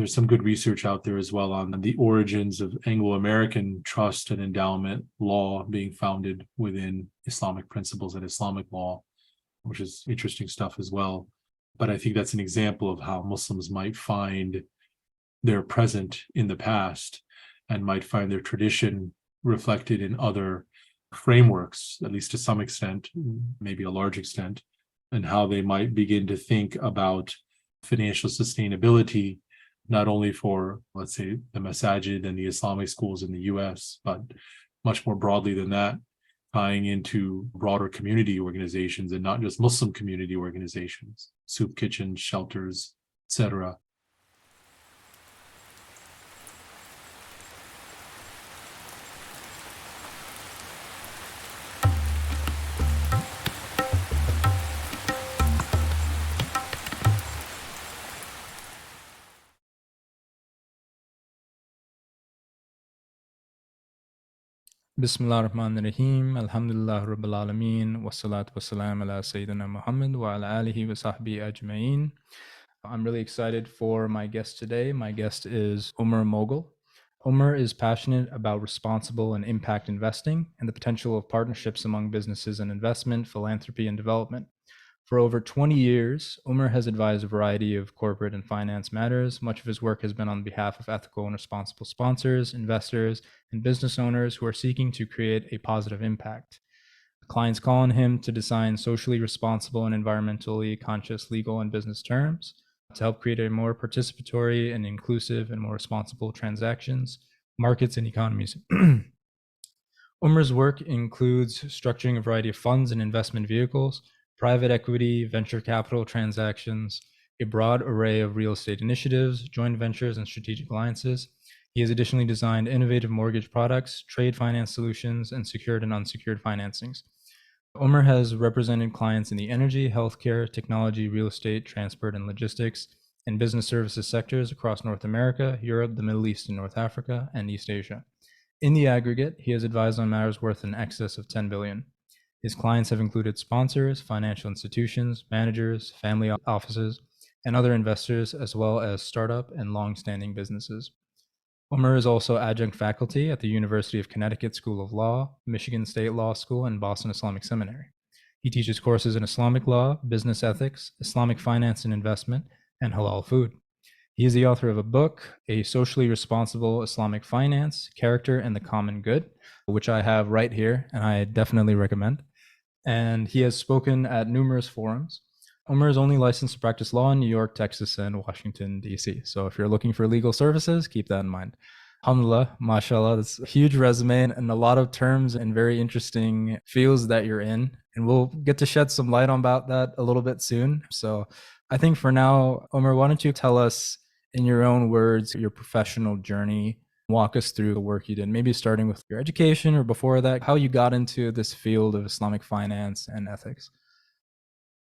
there's some good research out there as well on the origins of Anglo-American trust and endowment law being founded within Islamic principles and Islamic law, which is interesting stuff as well. But I think that's an example of how Muslims might find their present in the past and might find their tradition reflected in other frameworks, at least to some extent, maybe a large extent, and how they might begin to think about financial sustainability, not only for, let's say, the masajid and the Islamic schools in the US, but much more broadly than that, tying into broader community organizations and not just Muslim community organizations, soup kitchens, shelters, etc. Bismillah ar-Rahman ar-Rahim, Alhamdulillah Rabbil Alameen, wassalatu wassalam ala Sayyidina Muhammad wa ala alihi wa sahbihi ajma'in. I'm really excited for my guest today. My guest is Umar Moghul. Umar is passionate about responsible and impact investing and the potential of partnerships among businesses and investment, philanthropy, and development. For over 20 years, Umar has advised a variety of corporate and finance matters. Much of his work has been on behalf of ethical and responsible sponsors, investors, and business owners who are seeking to create a positive impact. Clients call on him to design socially responsible and environmentally conscious legal and business terms to help create a more participatory and inclusive and more responsible transactions, markets, and economies. Umar's work includes structuring a variety of funds and investment vehicles, private equity, venture capital transactions, a broad array of real estate initiatives, joint ventures, and strategic alliances. He has additionally designed innovative mortgage products, trade finance solutions, and secured and unsecured financings. Umar has represented clients in the energy, healthcare, technology, real estate, transport, and logistics, and business services sectors across North America, Europe, the Middle East, and North Africa, and East Asia. In the aggregate, he has advised on matters worth in excess of $10 billion. His clients have included sponsors, financial institutions, managers, family offices, and other investors, as well as startup and long-standing businesses. Umar is also adjunct faculty at the University of Connecticut School of Law, Michigan State Law School, and Boston Islamic Seminary. He teaches courses in Islamic law, business ethics, Islamic finance and investment, and halal food. He is the author of a book, A Socially Responsible Islamic Finance, Character and the Common Good, which I have right here, and I definitely recommend. And he has spoken at numerous forums. Umar is only licensed to practice law in New York, Texas, and Washington, D.C. So if you're looking for legal services, keep that in mind. Alhamdulillah, mashallah, that's a huge resume and a lot of terms and very interesting fields that you're in. And we'll get to shed some light on about that a little bit soon. So I think for now, Umar, why don't you tell us in your own words, your professional journey, walk us through the work you did, maybe starting with your education or before that, how you got into this field of Islamic finance and ethics.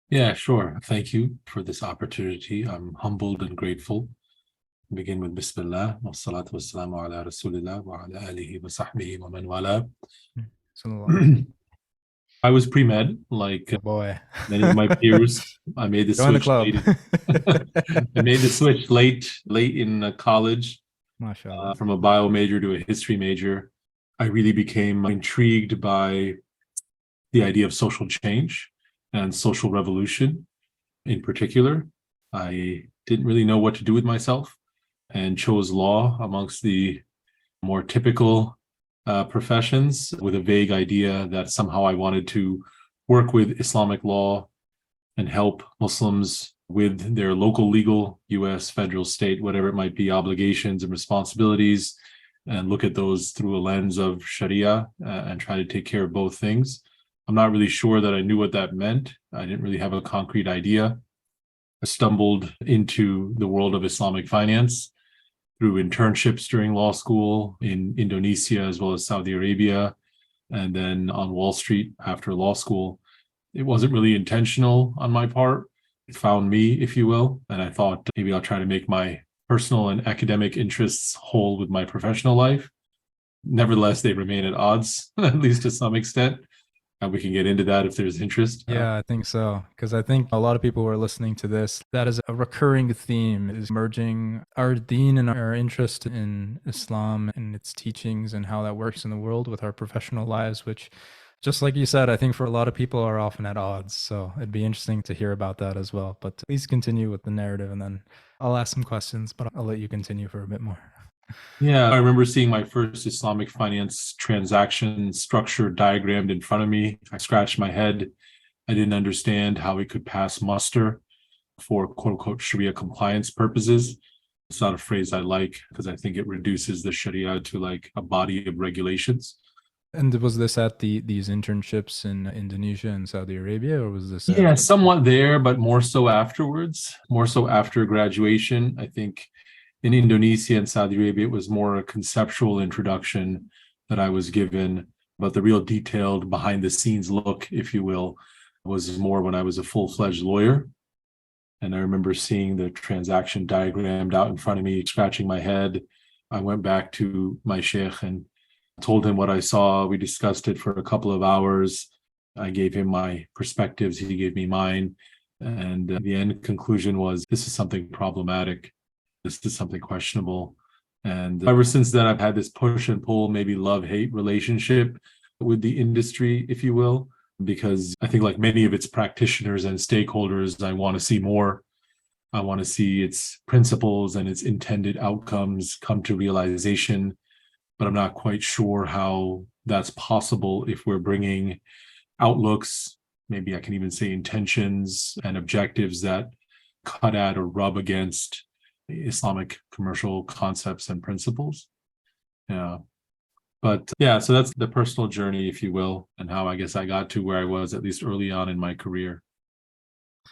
Yeah, sure. Thank you for this opportunity. I'm humbled and grateful. Begin with Bismillah, wa salatu wa salamu ala Rasulillah wa ala alihi wa sahbihi wa man wala. I was pre-med, like many of my peers. I made the switch late. I made the switch late in college, from a bio major to a history major. I really became intrigued by the idea of social change and social revolution in particular. I didn't really know what to do with myself and chose law amongst the more typical professions with a vague idea that somehow I wanted to work with Islamic law and help Muslims with their local legal, US, federal, state, whatever it might be, obligations and responsibilities, and look at those through a lens of Shari'ah and try to take care of both things. I'm not really sure that I knew what that meant. I didn't really have a concrete idea. I stumbled into the world of Islamic finance through internships during law school in Indonesia as well as Saudi Arabia, and then on Wall Street after law school. It wasn't really intentional on my part. It found me, if you will, and I thought maybe I'll try to make my personal and academic interests whole with my professional life. Nevertheless, they remain at odds, at least to some extent. And we can get into that if there's interest. Yeah, I think so. Because I think a lot of people who are listening to this, that is a recurring theme, is merging our deen and our interest in Islam and its teachings and how that works in the world with our professional lives, which, just like you said, I think for a lot of people are often at odds. So it'd be interesting to hear about that as well. But please continue with the narrative, and then I'll ask some questions, but I'll let you continue for a bit more. Yeah, I remember seeing my first Islamic finance transaction structure diagrammed in front of me. I scratched my head. I didn't understand how it could pass muster for quote unquote Sharia compliance purposes. It's not a phrase I like because I think it reduces the Sharia to like a body of regulations. And was this at these internships in Indonesia and Saudi Arabia, or was this? Yeah, somewhat there, but more so afterwards, more so after graduation. I think in Indonesia and Saudi Arabia, it was more a conceptual introduction that I was given, but the real detailed behind the scenes look, if you will, was more when I was a full-fledged lawyer. And I remember seeing the transaction diagrammed out in front of me, scratching my head. I went back to my sheikh and told him what I saw. We discussed it for a couple of hours. I gave him my perspectives, he gave me mine. And the end conclusion was this is something problematic. This is something questionable. And ever since then, I've had this push and pull, maybe love-hate relationship with the industry, if you will, because I think like many of its practitioners and stakeholders, I want to see more. I want to see its principles and its intended outcomes come to realization, but I'm not quite sure how that's possible if we're bringing outlooks, maybe I can even say intentions and objectives that cut at or rub against Islamic commercial concepts and principles. Yeah. But yeah, so that's the personal journey, if you will, and how I guess I got to where I was, at least early on in my career.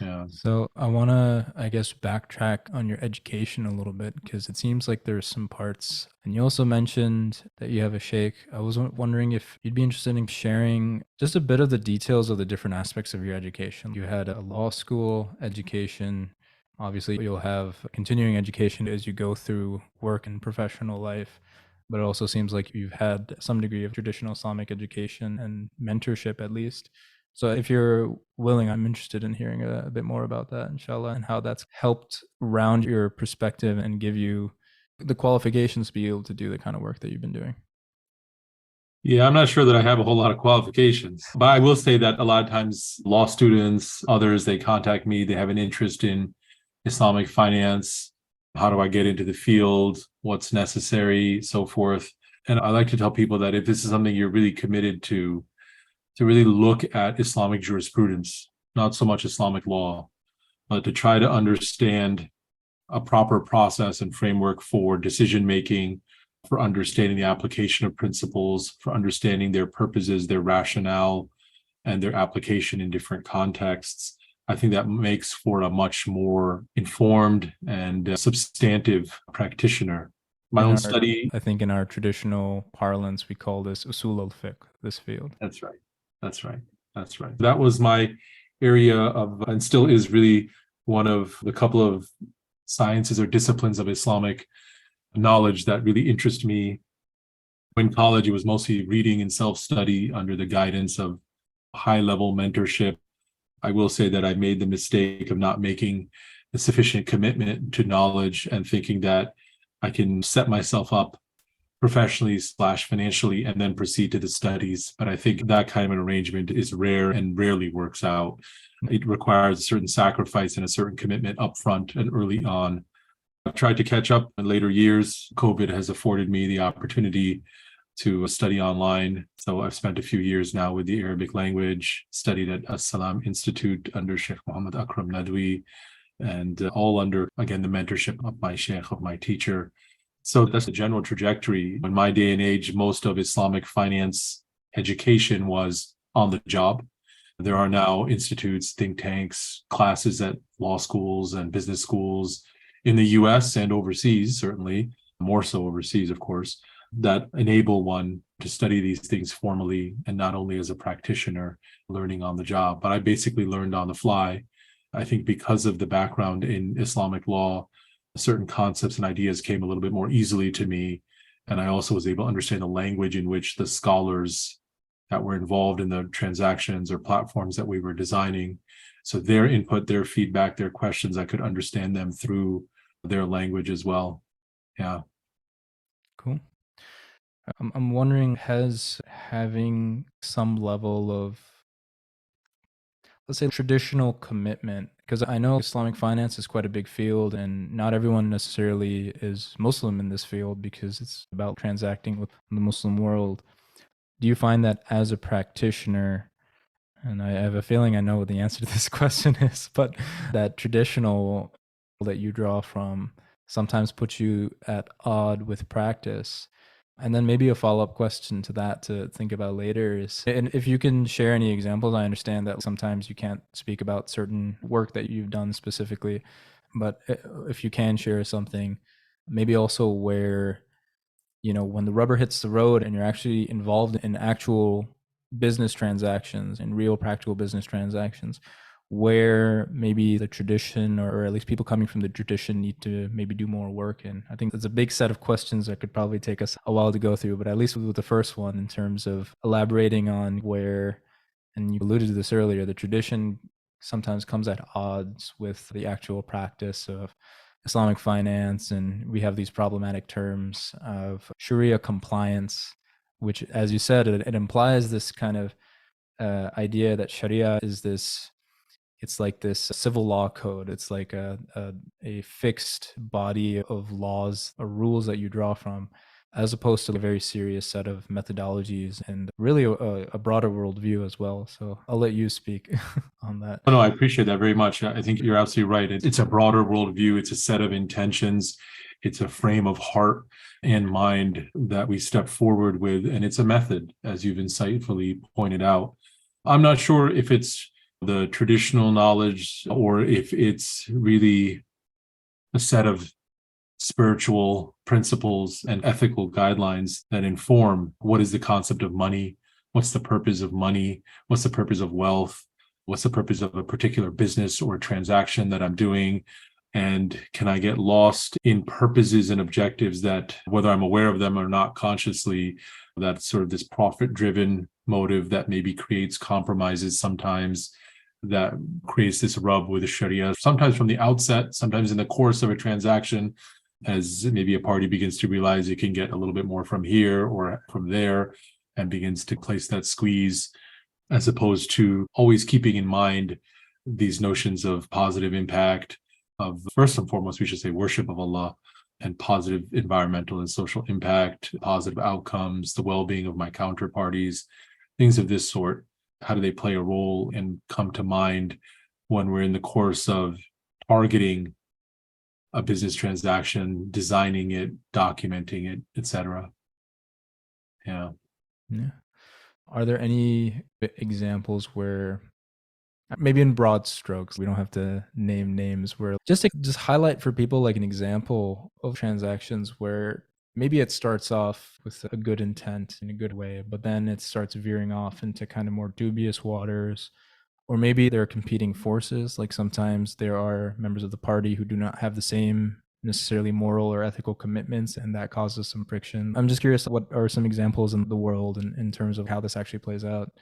Yeah. So I want to, I guess, backtrack on your education a little bit, because it seems like there's some parts. And you also mentioned that you have a sheikh. I was wondering if you'd be interested in sharing just a bit of the details of the different aspects of your education. You had a law school education. Obviously, you'll have continuing education as you go through work and professional life. But it also seems like you've had some degree of traditional Islamic education and mentorship, at least. So if you're willing, I'm interested in hearing a bit more about that, inshallah, and how that's helped round your perspective and give you the qualifications to be able to do the kind of work that you've been doing. Yeah, I'm not sure that I have a whole lot of qualifications, but I will say that a lot of times law students, others, they contact me, they have an interest in Islamic finance. How do I get into the field? What's necessary, so forth. And I like to tell people that if this is something you're really committed to really look at Islamic jurisprudence, not so much Islamic law, but to try to understand a proper process and framework for decision making, for understanding the application of principles, for understanding their purposes, their rationale, and their application in different contexts. I think that makes for a much more informed and substantive practitioner. My own study. I think in our traditional parlance, we call this usul al-fiqh, this field. That's right. That's right. That's right. That was my area of, and still is really one of the couple of sciences or disciplines of Islamic knowledge that really interest me. In college, it was mostly reading and self-study under the guidance of high-level mentorship. I will say that I made the mistake of not making a sufficient commitment to knowledge and thinking that I can set myself up professionally / financially and then proceed to the studies. But I think that kind of an arrangement is rare and rarely works out. It requires a certain sacrifice and a certain commitment upfront and early on. I've tried to catch up in later years. COVID has afforded me the opportunity to study online. So I've spent a few years now with the Arabic language, studied at As-Salam Institute under Sheikh Muhammad Akram Nadwi, and all under, again, the mentorship of my sheikh, of my teacher. So that's the general trajectory. In my day and age, most of Islamic finance education was on the job. There are now institutes, think tanks, classes at law schools and business schools in the US and overseas, certainly, more so overseas, of course, that enable one to study these things formally and not only as a practitioner learning on the job. But I basically learned on the fly. I think because of the background in Islamic law, certain concepts and ideas came a little bit more easily to me. And I also was able to understand the language in which the scholars that were involved in the transactions or platforms that we were designing. So their input, their feedback, their questions, I could understand them through their language as well. Yeah. Cool. I'm wondering, has having some level of, let's say, traditional commitment, because I know Islamic finance is quite a big field and not everyone necessarily is Muslim in this field because it's about transacting with the Muslim world. Do you find that as a practitioner, and I have a feeling I know what the answer to this question is, but that traditional that you draw from sometimes puts you at odd with practice? And then maybe a follow-up question to that to think about later is, and if you can share any examples, I understand that sometimes you can't speak about certain work that you've done specifically, but if you can share something, maybe also where, when the rubber hits the road and you're actually involved in actual business transactions and real practical business transactions, where maybe the tradition or at least people coming from the tradition need to maybe do more work. And I think there's a big set of questions that could probably take us a while to go through, but at least with the first one, in terms of elaborating on where, and you alluded to this earlier, the tradition sometimes comes at odds with the actual practice of Islamic finance, and we have these problematic terms of Sharia compliance, which, as you said, it implies this kind of idea that Sharia is this, it's like this civil law code. It's like a fixed body of laws or rules that you draw from, as opposed to a very serious set of methodologies and really a broader worldview as well. So I'll let you speak on that. No, I appreciate that very much. I think you're absolutely right. It's a broader worldview. It's a set of intentions. It's a frame of heart and mind that we step forward with. And it's a method, as you've insightfully pointed out. I'm not sure if it's the traditional knowledge or if it's really a set of spiritual principles and ethical guidelines that inform what is the concept of money, what's the purpose of money, what's the purpose of wealth, what's the purpose of a particular business or transaction that I'm doing, and can I get lost in purposes and objectives that, whether I'm aware of them or not consciously, that sort of this profit-driven motive that maybe creates compromises sometimes, that creates this rub with the Sharia, sometimes from the outset, sometimes in the course of a transaction, as maybe a party begins to realize it can get a little bit more from here or from there and begins to place that squeeze, as opposed to always keeping in mind these notions of positive impact, of first and foremost, we should say worship of Allah, and positive environmental and social impact, positive outcomes, the well-being of my counterparties, things of this sort. How do they play a role and come to mind when we're in the course of targeting a business transaction, designing it, documenting it, etc.? Yeah. Are there any examples where, maybe in broad strokes, we don't have to name names, where just highlight for people like an example of transactions where maybe it starts off with a good intent in a good way, but then it starts veering off into kind of more dubious waters, or maybe there are competing forces. Like sometimes there are members of the party who do not have the same necessarily moral or ethical commitments, and that causes some friction. I'm just curious, what are some examples in the world in terms of how this actually plays out?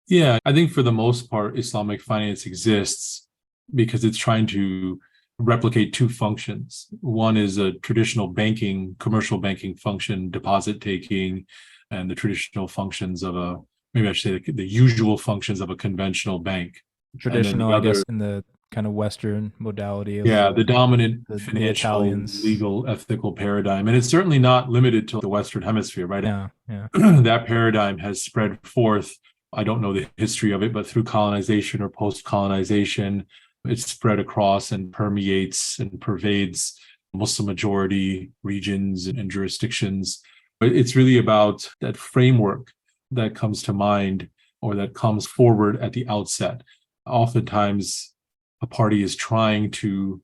Yeah, I think for the most part, Islamic finance exists because it's trying to replicate two functions. One is a traditional banking, commercial banking function, deposit taking, and the traditional functions of maybe I should say the usual functions of a conventional bank. Traditional, I guess, in the kind of Western modality of the dominant the financial, Italians, legal, ethical paradigm. And it's certainly not limited to the Western Hemisphere, right? Yeah. That paradigm has spread forth. I don't know the history of it, but through colonization or post-colonization, it's spread across and permeates and pervades Muslim majority regions and jurisdictions. But it's really about that framework that comes to mind or that comes forward at the outset. Oftentimes, a party is trying to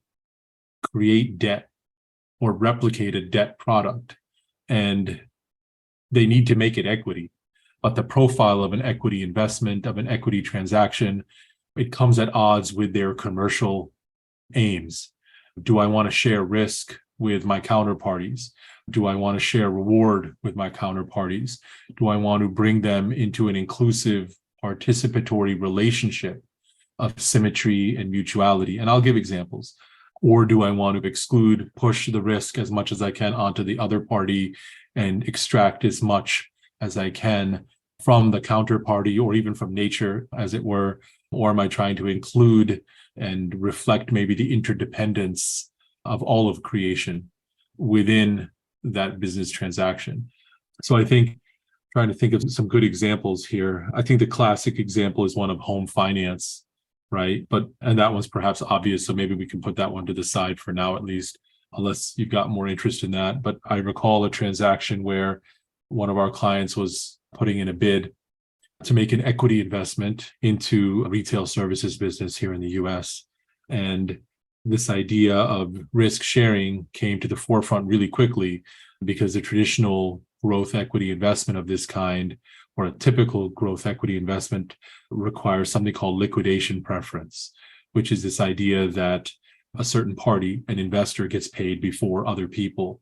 create debt or replicate a debt product, and they need to make it equity. But the profile of an equity investment, of an equity transaction, it comes at odds with their commercial aims. Do I want to share risk with my counterparties? Do I want to share reward with my counterparties? Do I want to bring them into an inclusive, participatory relationship of symmetry and mutuality? And I'll give examples. Or do I want to exclude, push the risk as much as I can onto the other party and extract as much as I can from the counterparty or even from nature, as it were? Or am I trying to include and reflect maybe the interdependence of all of creation within that business transaction? So I think, trying to think of some good examples here, I think the classic example is one of home finance, right? And that one's perhaps obvious, so maybe we can put that one to the side for now, at least, unless you've got more interest in that. But I recall a transaction where one of our clients was putting in a bid to make an equity investment into a retail services business here in the US. And this idea of risk sharing came to the forefront really quickly, because the traditional growth equity investment of this kind, or a typical growth equity investment, requires something called liquidation preference, which is this idea that a certain party, an investor, gets paid before other people.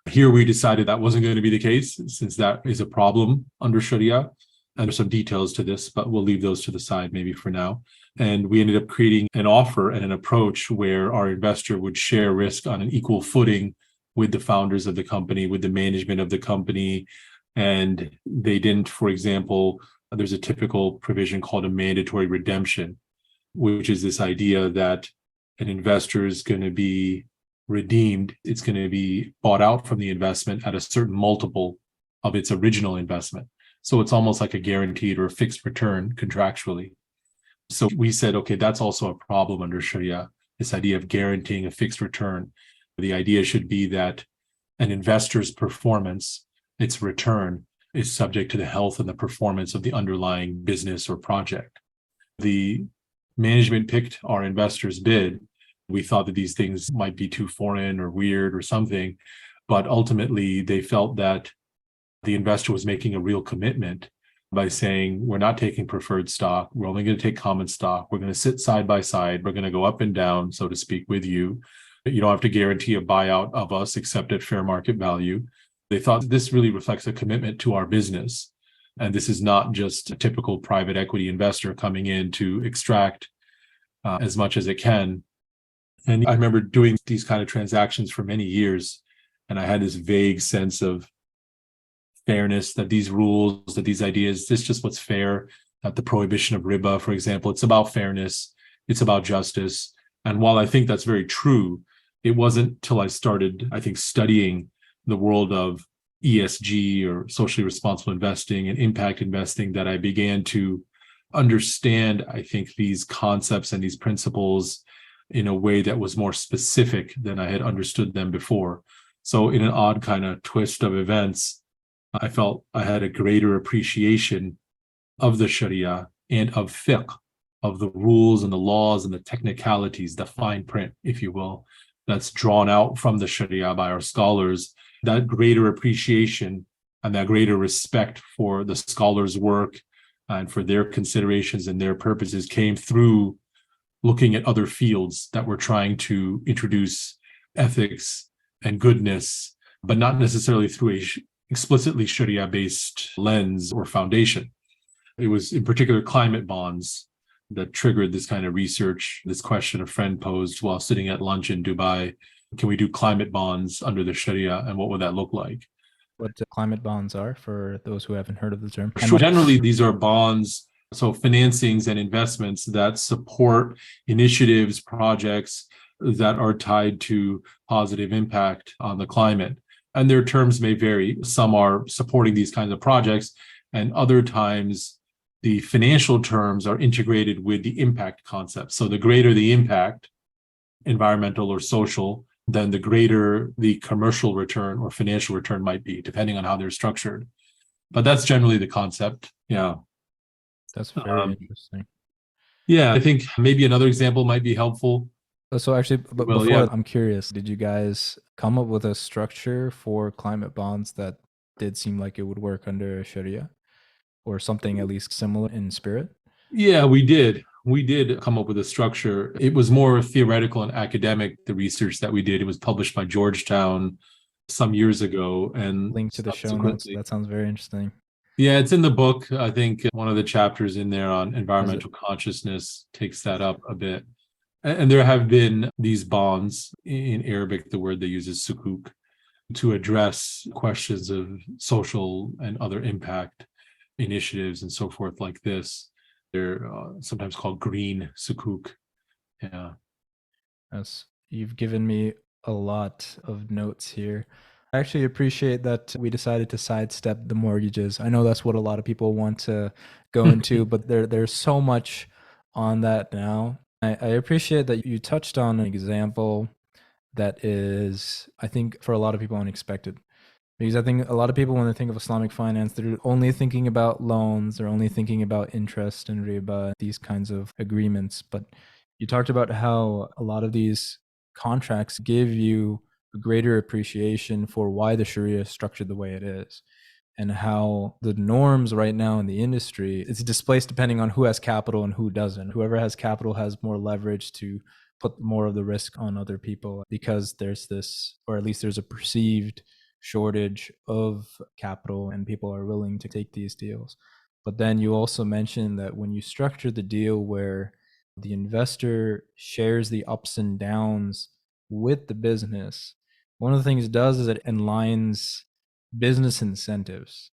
Here we decided that wasn't going to be the case, since that is a problem under Sharia. And there's some details to this, but we'll leave those to the side maybe for now. And we ended up creating an offer and an approach where our investor would share risk on an equal footing with the founders of the company, with the management of the company. And they didn't, for example, there's a typical provision called a mandatory redemption, which is this idea that an investor is going to be redeemed. It's going to be bought out from the investment at a certain multiple of its original investment. So it's almost like a guaranteed or a fixed return contractually. So we said, okay, that's also a problem under Sharia, this idea of guaranteeing a fixed return. The idea should be that an investor's performance, its return, is subject to the health and the performance of the underlying business or project. The management picked our investor's bid. We thought that these things might be too foreign or weird or something, but ultimately they felt that the investor was making a real commitment by saying, we're not taking preferred stock. We're only going to take common stock. We're going to sit side by side. We're going to go up and down, so to speak, with you. You don't have to guarantee a buyout of us except at fair market value. They thought this really reflects a commitment to our business. And this is not just a typical private equity investor coming in to extract as much as it can. And I remember doing these kind of transactions for many years, and I had this vague sense of fairness, that these rules, that these ideas, this is just what's fair. That the prohibition of riba, for example, it's about fairness, it's about justice. And while I think that's very true, it wasn't till I started, I think, studying the world of ESG, or socially responsible investing, and impact investing, that I began to understand, I think, these concepts and these principles in a way that was more specific than I had understood them before. So in an odd kind of twist of events, I felt I had a greater appreciation of the Sharia and of fiqh, of the rules and the laws and the technicalities, the fine print, if you will, that's drawn out from the Sharia by our scholars. That greater appreciation and that greater respect for the scholars' work and for their considerations and their purposes came through looking at other fields that were trying to introduce ethics and goodness, but not necessarily through a explicitly Sharia-based lens or foundation. It was in particular climate bonds that triggered this kind of research. This question a friend posed while sitting at lunch in Dubai: can we do climate bonds under the Sharia, and what would that look like? What climate bonds are, for those who haven't heard of the term? Sure. Generally, these are bonds, so financings and investments that support initiatives, projects that are tied to positive impact on the climate. And their terms may vary. Some are supporting these kinds of projects, and other times the financial terms are integrated with the impact concept. So the greater the impact, environmental or social, then the greater the commercial return or financial return might be, depending on how they're structured. But that's generally the concept. Yeah. That's very interesting. Yeah, I think maybe another example might be helpful. So actually, but before, I'm curious, did you guys come up with a structure for climate bonds that did seem like it would work under Sharia, or something at least similar in spirit? Yeah, we did. we did come up with a structure. It was more theoretical and academic, the research that we did. It was published by Georgetown some years ago. And link to the show notes. That sounds very interesting. Yeah, it's in the book. I think one of the chapters in there on environmental consciousness takes that up a bit. And there have been these bonds. In Arabic, the word they use is sukuk, to address questions of social and other impact initiatives and so forth like this. They're sometimes called green sukuk. Yeah. Yes, you've given me a lot of notes here. I actually appreciate that we decided to sidestep the mortgages. I know that's what a lot of people want to go into, but there's so much on that now. I appreciate that you touched on an example that is, I think, for a lot of people unexpected. Because I think a lot of people, when they think of Islamic finance, they're only thinking about loans, they're only thinking about interest and riba, these kinds of agreements. But you talked about how a lot of these contracts give you a greater appreciation for why the Sharia is structured the way it is, and how the norms right now in the industry, it's displaced depending on who has capital and who doesn't. Whoever has capital has more leverage to put more of the risk on other people, because there's this, or at least there's a perceived shortage of capital and people are willing to take these deals. But then you also mentioned that when you structure the deal where the investor shares the ups and downs with the business, one of the things it does is it aligns business incentives.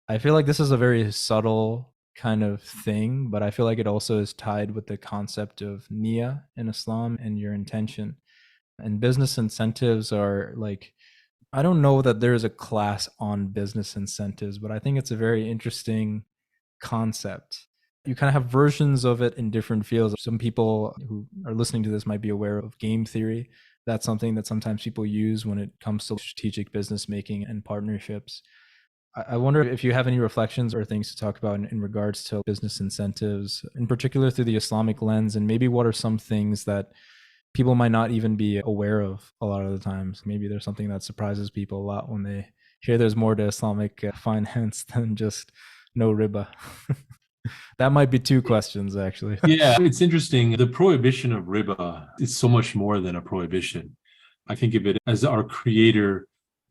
I feel like this is a very subtle kind of thing, but I feel like it also is tied with the concept of niyyah in Islam and your intention. And business incentives are like, I don't know that there's a class on business incentives, but I think it's a very interesting concept. You kind of have versions of it in different fields. Some people who are listening to this might be aware of game theory. That's something that sometimes people use when it comes to strategic business making and partnerships. I wonder if you have any reflections or things to talk about in regards to business incentives, in particular through the Islamic lens, and maybe what are some things that people might not even be aware of a lot of the times. Maybe there's something that surprises people a lot when they hear there's more to Islamic finance than just no riba. That might be two questions, actually. Yeah, it's interesting. The prohibition of riba is so much more than a prohibition. I think of it as our creator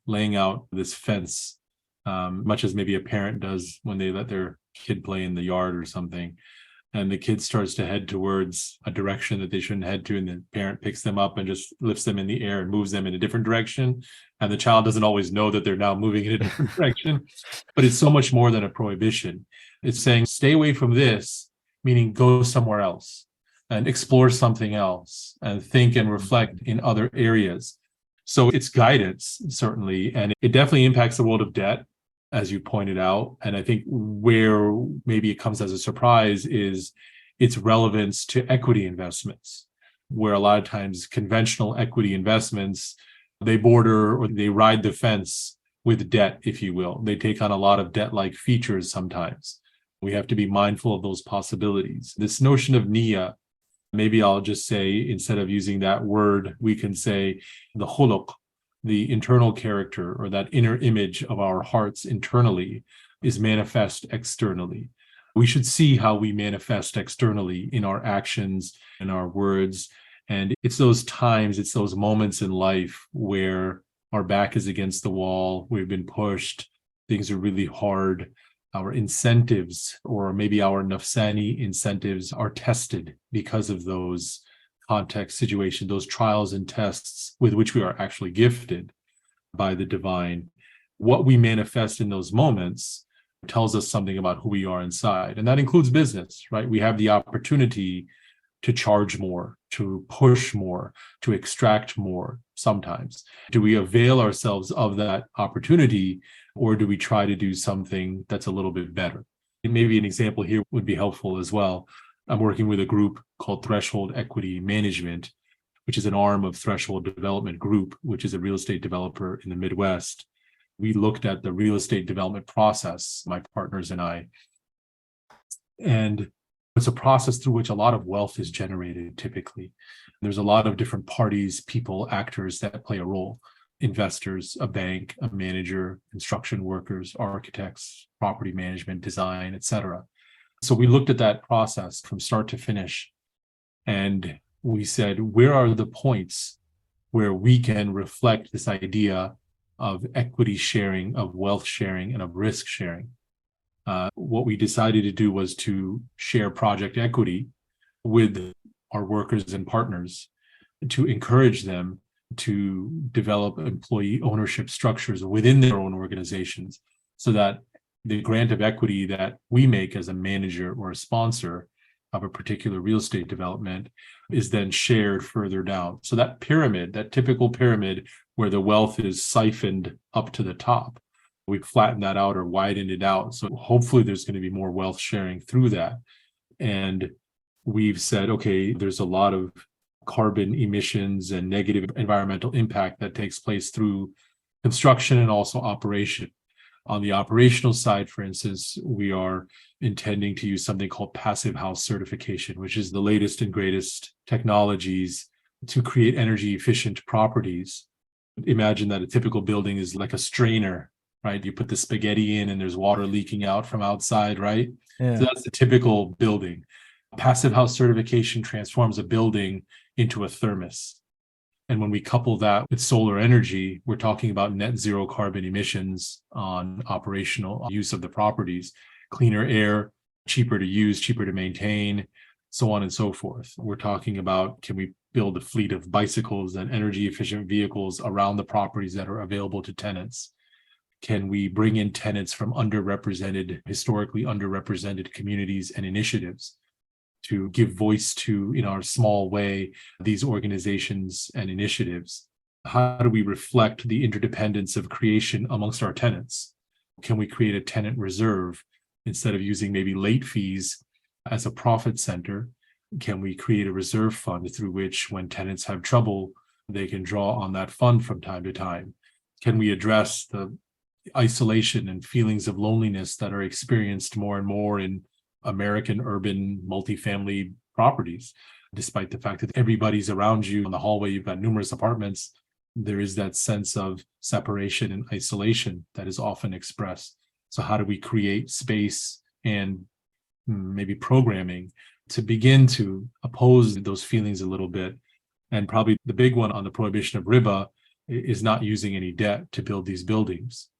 laying out this fence, much as maybe a parent does when they let their kid play in the yard or something. And the kid starts to head towards a direction that they shouldn't head to, and the parent picks them up and just lifts them in the air and moves them in a different direction. And the child doesn't always know that they're now moving in a different direction. But it's so much more than a prohibition. It's saying, stay away from this, meaning go somewhere else and explore something else and think and reflect in other areas. So it's guidance, certainly, and it definitely impacts the world of debt, as you pointed out. And I think where maybe it comes as a surprise is its relevance to equity investments, where a lot of times conventional equity investments, they border or they ride the fence with debt, if you will. They take on a lot of debt-like features sometimes. We have to be mindful of those possibilities. This notion of niyyah, maybe I'll just say, instead of using that word, we can say the khuluq, the internal character or that inner image of our hearts internally is manifest externally. We should see how we manifest externally in our actions and our words. And it's those times, it's those moments in life where our back is against the wall, we've been pushed, things are really hard. Our incentives, or maybe our nafsani incentives, are tested because of those context situation, those trials and tests with which we are actually gifted by the divine. What we manifest in those moments tells us something about who we are inside. And that includes business, right? We have the opportunity to charge more, to push more, to extract more sometimes. Do we avail ourselves of that opportunity, or do we try to do something that's a little bit better? And maybe an example here would be helpful as well. I'm working with a group called Threshold Equity Management, which is an arm of Threshold Development Group, which is a real estate developer in the Midwest. We looked at the real estate development process, my partners and I, and it's a process through which a lot of wealth is generated typically. There's a lot of different parties, people, actors that play a role. Investors, a bank, a manager, construction workers, architects, property management, design, etc. So we looked at that process from start to finish, and we said, where are the points where we can reflect this idea of equity sharing, of wealth sharing, and of risk sharing? What we decided to do was to share project equity with our workers and partners to encourage them to develop employee ownership structures within their own organizations so that the grant of equity that we make as a manager or a sponsor of a particular real estate development is then shared further down. So that pyramid, that typical pyramid where the wealth is siphoned up to the top, we've flattened that out or widened it out. So hopefully there's going to be more wealth sharing through that. And we've said, okay, there's a lot of carbon emissions and negative environmental impact that takes place through construction and also operation. On the operational side, for instance, we are intending to use something called passive house certification, which is the latest and greatest technologies to create energy efficient properties. Imagine that a typical building is like a strainer, right? You put the spaghetti in and there's water leaking out from outside, right? Yeah. So that's the typical building. Passive house certification transforms a building into a thermos. And when we couple that with solar energy, we're talking about net zero carbon emissions on operational use of the properties, cleaner air, cheaper to use, cheaper to maintain, so on and so forth. We're talking about, can we build a fleet of bicycles and energy efficient vehicles around the properties that are available to tenants? Can we bring in tenants from historically underrepresented communities and initiatives to give voice to, in our small way, these organizations and initiatives? How do we reflect the interdependence of creation amongst our tenants? Can we create a tenant reserve instead of using maybe late fees as a profit center? Can we create a reserve fund through which, when tenants have trouble, they can draw on that fund from time to time? Can we address the isolation and feelings of loneliness that are experienced more and more in American urban multifamily properties, despite the fact that everybody's around you? On the hallway, you've got numerous apartments. There is that sense of separation and isolation that is often expressed. So how do we create space and maybe programming to begin to oppose those feelings a little bit? And probably the big one on the prohibition of riba is not using any debt to build these buildings,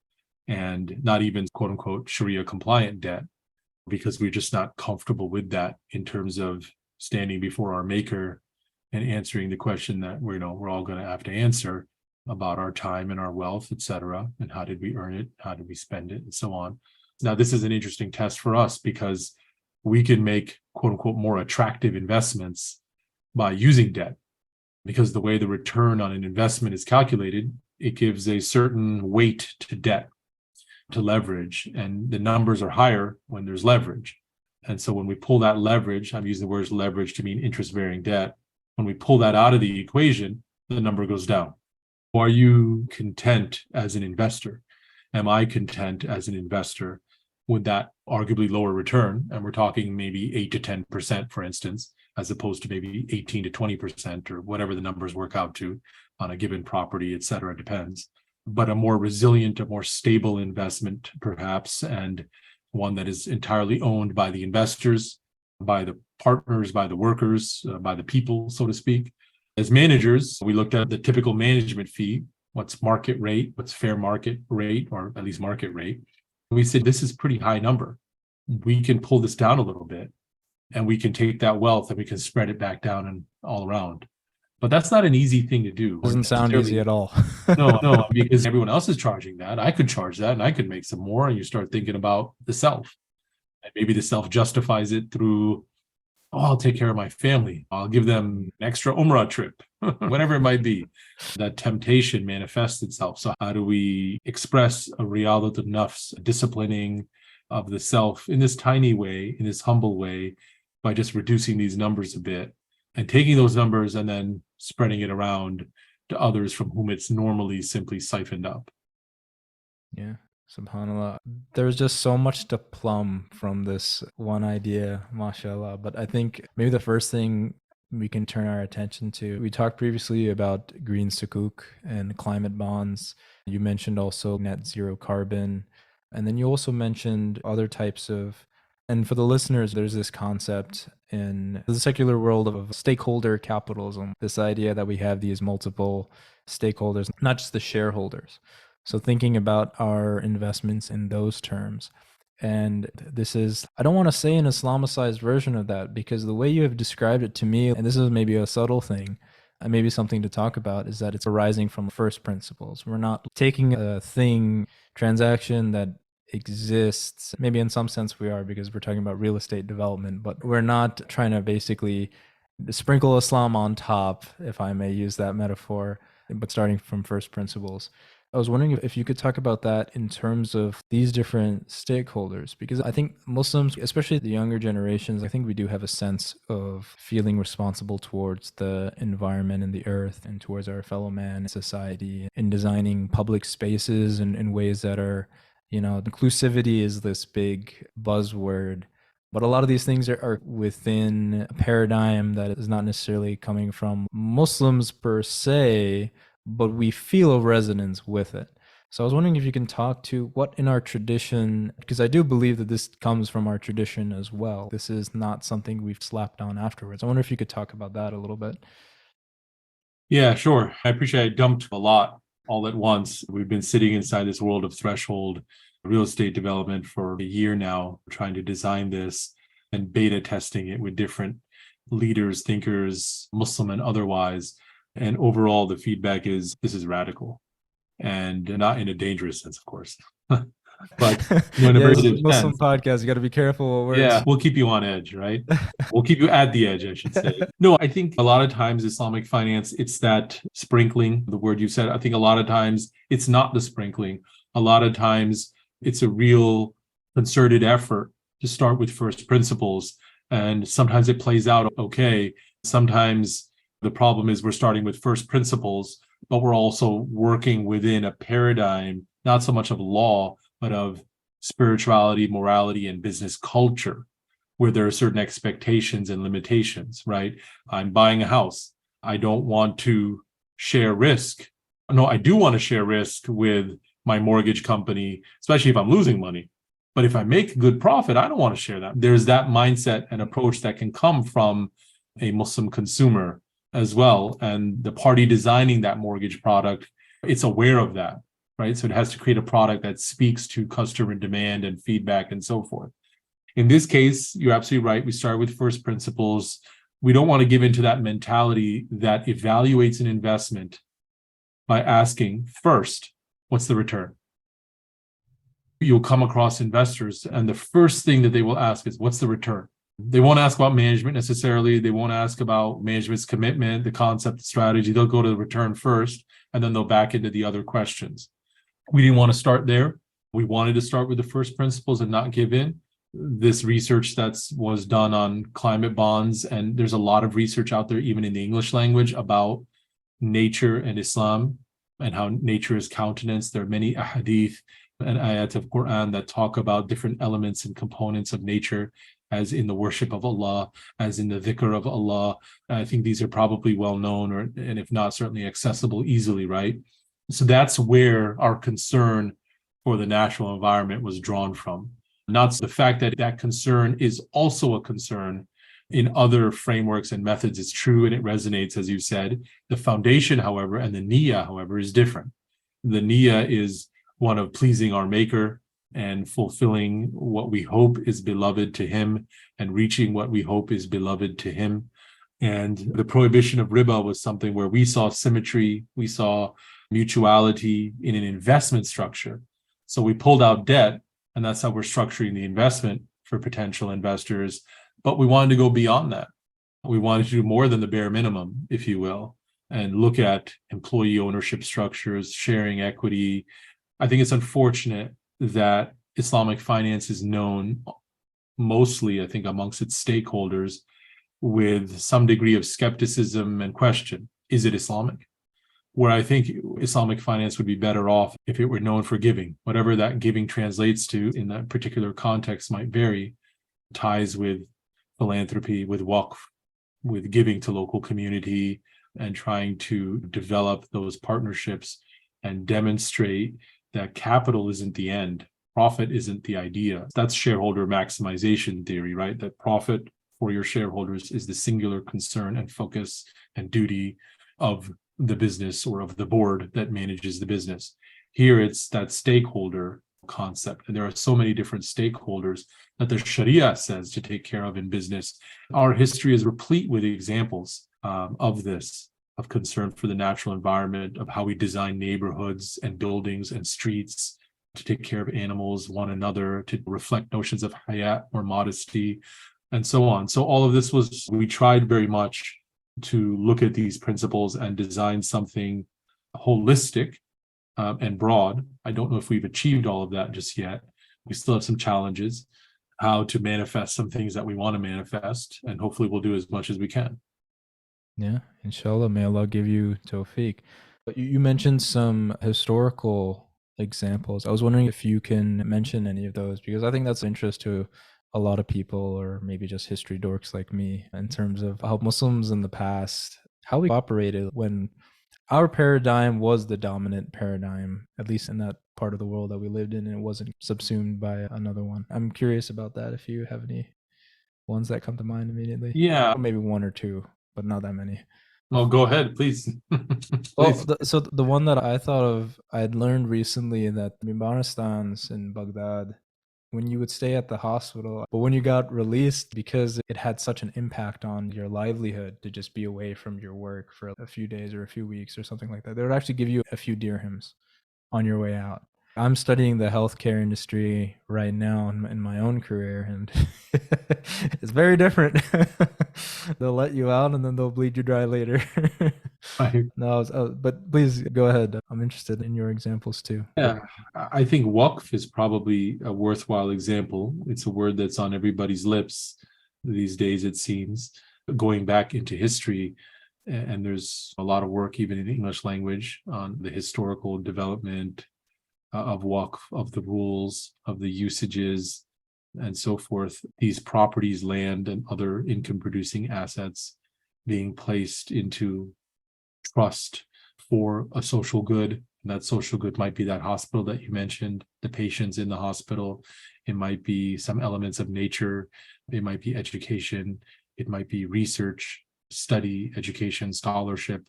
and not even quote unquote Shari'ah compliant debt, because we're just not comfortable with that in terms of standing before our maker and answering the question that we're all going to have to answer about our time and our wealth, et cetera, and how did we earn it, how did we spend it, and so on. Now, this is an interesting test for us because we can make quote unquote more attractive investments by using debt, because the way the return on an investment is calculated, it gives a certain weight to debt, to leverage, and the numbers are higher when there's leverage. And so when we pull that leverage, I'm using the word leverage to mean interest-bearing debt, when we pull that out of the equation, the number goes down. Are you content as an investor? Am I content as an investor with that arguably lower return? And we're talking maybe 8 to 10%, for instance, as opposed to maybe 18 to 20% or whatever the numbers work out to on a given property, et cetera, depends. But a more resilient, a more stable investment, perhaps, and one that is entirely owned by the investors, by the partners, by the workers, by the people, so to speak. As managers, we looked at the typical management fee. What's market rate? What's fair market rate, or at least market rate? We said, this is a pretty high number. We can pull this down a little bit, and we can take that wealth and we can spread it back down and all around. But that's not an easy thing to do. Doesn't sound easy at all. No, because everyone else is charging that. I could charge that and I could make some more. And you start thinking about the self. And maybe the self justifies it through, I'll take care of my family. I'll give them an extra Umrah trip, whatever it might be. That temptation manifests itself. So how do we express a riyadat nafs, disciplining of the self in this tiny way, in this humble way, by just reducing these numbers a bit and taking those numbers and then spreading it around to others from whom it's normally simply siphoned up? Yeah, subhanAllah. There's just so much to plumb from this one idea, mashallah. But I think maybe the first thing we can turn our attention to, we talked previously about green sukuk and climate bonds. You mentioned also net zero carbon. And then you also mentioned other types of And for the listeners, there's this concept in the secular world of stakeholder capitalism, this idea that we have these multiple stakeholders, not just the shareholders. So thinking about our investments in those terms. And this is, I don't want to say an Islamicized version of that, because the way you have described it to me, and this is maybe a subtle thing, and maybe something to talk about, is that it's arising from first principles. We're not taking a transaction that exists. Maybe in some sense we are, because we're talking about real estate development, but we're not trying to basically sprinkle Islam on top, if I may use that metaphor, but starting from first principles. I was wondering if you could talk about that in terms of these different stakeholders, because I think Muslims, especially the younger generations, I think we do have a sense of feeling responsible towards the environment and the earth and towards our fellow man in society, in designing public spaces in ways that are, inclusivity is this big buzzword, but a lot of these things are within a paradigm that is not necessarily coming from Muslims per se, but we feel a resonance with it. So I was wondering if you can talk to what in our tradition, because I do believe that this comes from our tradition as well. This is not something we've slapped on afterwards. I wonder if you could talk about that a little bit. Yeah, sure. I appreciate I dumped a lot all at once. We've been sitting inside this world of threshold real estate development for a year now, trying to design this and beta testing it with different leaders, thinkers, Muslim and otherwise. And overall, the feedback is this is radical, and not in a dangerous sense, of course. But in a Yeah, positive Muslim sense. podcast, you got to be careful what words. Yeah, we'll keep you on edge, right? We'll keep you at the edge, I should say. No, I think a lot of times Islamic finance, it's that sprinkling, the word you said. I think a lot of times it's not the sprinkling. A lot of times it's a real concerted effort to start with first principles. And sometimes it plays out okay. Sometimes the problem is we're starting with first principles, but we're also working within a paradigm, not so much of law, but of spirituality, morality, and business culture, where there are certain expectations and limitations, right? I'm buying a house. I don't want to share risk. No, I do want to share risk with my mortgage company, especially if I'm losing money. But if I make good profit, I don't want to share that. There's that mindset and approach that can come from a Muslim consumer as well. And the party designing that mortgage product, it's aware of that, right? So it has to create a product that speaks to customer demand and feedback and so forth. In this case, you're absolutely right. We start with first principles. We don't want to give into that mentality that evaluates an investment by asking first, what's the return? You'll come across investors, and the first thing that they will ask is, what's the return? They won't ask about management necessarily. They won't ask about management's commitment, the concept, the strategy. They'll go to the return first, and then they'll back into the other questions. We didn't want to start there. We wanted to start with the first principles and not give in. This research that was done on climate bonds, and there's a lot of research out there, even in the English language, about nature and Islam and how nature is countenanced. There are many ahadith and ayat of Quran that talk about different elements and components of nature, as in the worship of Allah, as in the dhikr of Allah. I think these are probably well known, and if not, certainly accessible easily, right? So that's where our concern for the natural environment was drawn from. Not the fact that that concern is also a concern in other frameworks and methods is true, and it resonates, as you said. The foundation, however, and the niyyah, however, is different. The niyyah is one of pleasing our maker and fulfilling what we hope is beloved to him and reaching what we hope is beloved to him. And the prohibition of riba was something where we saw symmetry, we saw mutuality in an investment structure. So we pulled out debt, and that's how we're structuring the investment for potential investors. But we wanted to go beyond that. We wanted to do more than the bare minimum, if you will, and look at employee ownership structures, sharing equity. I think it's unfortunate that Islamic finance is known mostly, I think, amongst its stakeholders with some degree of skepticism and question. Is it Islamic? Where I think Islamic finance would be better off if it were known for giving. Whatever that giving translates to in that particular context might vary. Ties with philanthropy, with waqf, with giving to local community, and trying to develop those partnerships and demonstrate that capital isn't the end. profit isn't the idea. That's shareholder maximization theory, right? That profit for your shareholders is the singular concern and focus and duty of the business or of the board that manages the business. Here, it's that stakeholder concept. And there are so many different stakeholders that the Shari'ah says to take care of in business. Our history is replete with examples of this, of concern for the natural environment, of how we design neighborhoods and buildings and streets to take care of animals, one another, to reflect notions of hayat or modesty, and so on. So all of this we tried very much to look at these principles and design something holistic and broad. I don't know if we've achieved all of that just yet. We still have some challenges, how to manifest some things that we want to manifest, and hopefully we'll do as much as we can. Yeah, inshallah, may Allah give you tawfiq. But you mentioned some historical examples. I was wondering if you can mention any of those, because I think that's of interest to a lot of people, or maybe just history dorks like me, in terms of how Muslims in the past, how we operated when our paradigm was the dominant paradigm, at least in that part of the world that we lived in, and it wasn't subsumed by another one. I'm curious about that, if you have any ones that come to mind immediately. Yeah. Or maybe one or two, but not that many. Well, go ahead, please. Well, so the one that I thought of, I'd learned recently that Mibanistans in Baghdad, when you would stay at the hospital, but when you got released, because it had such an impact on your livelihood to just be away from your work for a few days or a few weeks or something like that, they would actually give you a few dirhams on your way out. I'm studying the healthcare industry right now in my own career, and it's very different. They'll let you out and then they'll bleed you dry later. No, but please go ahead. I'm interested in your examples too. Yeah, I think waqf is probably a worthwhile example. It's a word that's on everybody's lips these days, it seems, going back into history. And there's a lot of work, even in the English language, on the historical development of waqf, of the rules, of the usages, and so forth. These properties, land, and other income-producing assets being placed into trust for a social good. And that social good might be that hospital that you mentioned, the patients in the hospital. It might be some elements of nature. It might be education. It might be research, study, education, scholarship.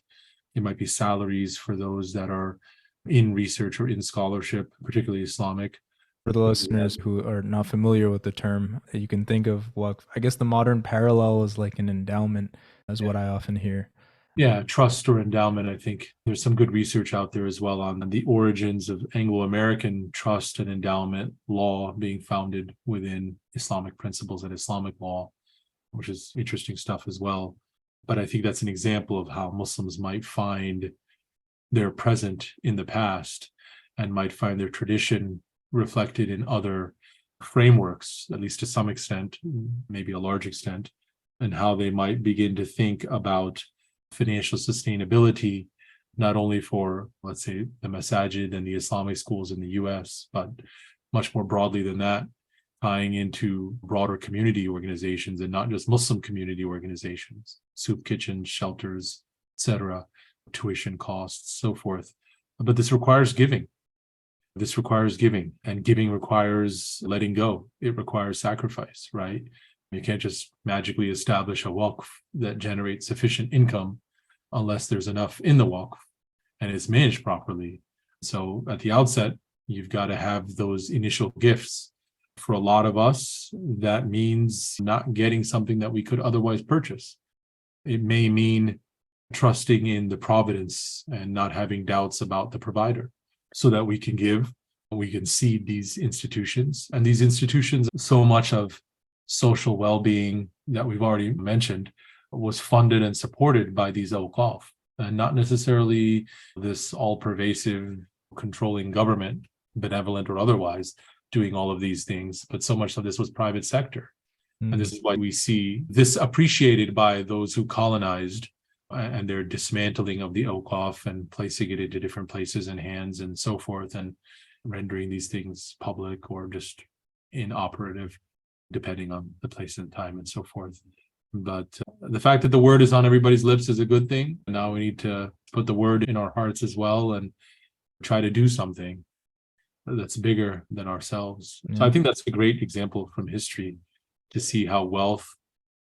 It might be salaries for those that are in research or in scholarship, particularly Islamic. For the listeners who are not familiar with the term, you can think of waqf. I guess the modern parallel is like an endowment, is what I often hear. Yeah, trust or endowment. I think there's some good research out there as well on the origins of Anglo-American trust and endowment law being founded within Islamic principles and Islamic law, which is interesting stuff as well. But I think that's an example of how Muslims might find their present in the past and might find their tradition reflected in other frameworks, at least to some extent, maybe a large extent, and how they might begin to think about financial sustainability, not only for, let's say, the masajid and the Islamic schools in the US, but much more broadly than that, tying into broader community organizations and not just Muslim community organizations, soup kitchens, shelters, etc., tuition costs, so forth. But this requires giving. This requires giving, and giving requires letting go. It requires sacrifice, right? You can't just magically establish a waqf that generates sufficient income unless there's enough in the waqf and it's managed properly. So at the outset, you've got to have those initial gifts. For a lot of us, that means not getting something that we could otherwise purchase. It may mean trusting in the providence and not having doubts about the provider so that we can give, we can seed these institutions. And these institutions, so much of social well-being that we've already mentioned was funded and supported by these awqaf, and not necessarily this all-pervasive controlling government, benevolent or otherwise, doing all of these things, but so much of this was private sector. And this is why we see this appreciated by those who colonized and their dismantling of the awqaf and placing it into different places and hands and so forth, and rendering these things public or just inoperative, depending on the place and time and so forth. But the fact that the word is on everybody's lips is a good thing. Now we need to put the word in our hearts as well and try to do something. that's bigger than ourselves. So I think that's a great example from history to see how wealth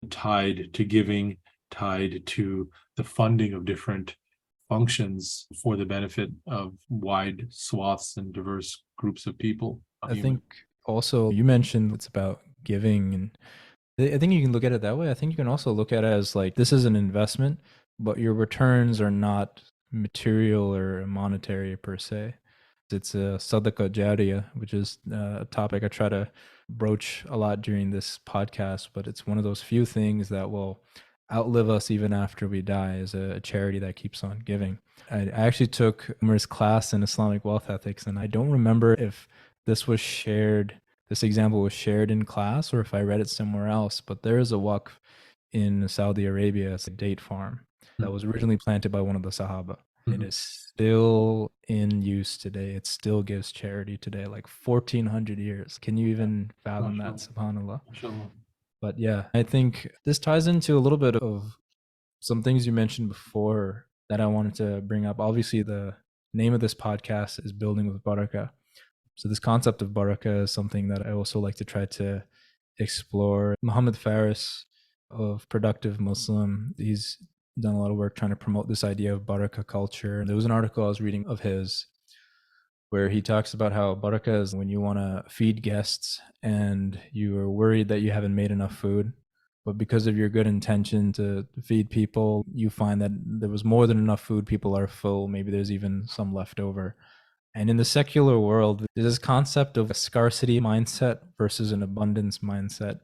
tied to giving, tied to the funding of different functions for the benefit of wide swaths and diverse groups of people. I think also you mentioned it's about giving, and I think you can look at it that way. I think you can also look at it as like this is an investment, but your returns are not material or monetary per se. It's a sadaqah jariyah, which is a topic I try to broach a lot during this podcast, but it's one of those few things that will outlive us even after we die, as a charity that keeps on giving. I actually took Umar's class in Islamic wealth ethics, and I don't remember if this example was shared in class or if I read it somewhere else, but there is a waqf in Saudi Arabia. It's a date farm that was originally planted by one of the Sahaba. It is still in use today. It still gives charity today, like 1400 years. Can you even fathom that? SubhanAllah. But yeah, I think this ties into a little bit of some things you mentioned before that I wanted to bring up. Obviously, the name of this podcast is Building with Barakah. So this concept of barakah is something that I also like to try to explore. Muhammad Faris of Productive Muslim, he's done a lot of work trying to promote this idea of barakah culture. There was an article I was reading of his where he talks about how barakah is when you want to feed guests and you are worried that you haven't made enough food, but because of your good intention to feed people, you find that there was more than enough food, people are full, maybe there's even some left over. And in the secular world, there's this concept of a scarcity mindset versus an abundance mindset.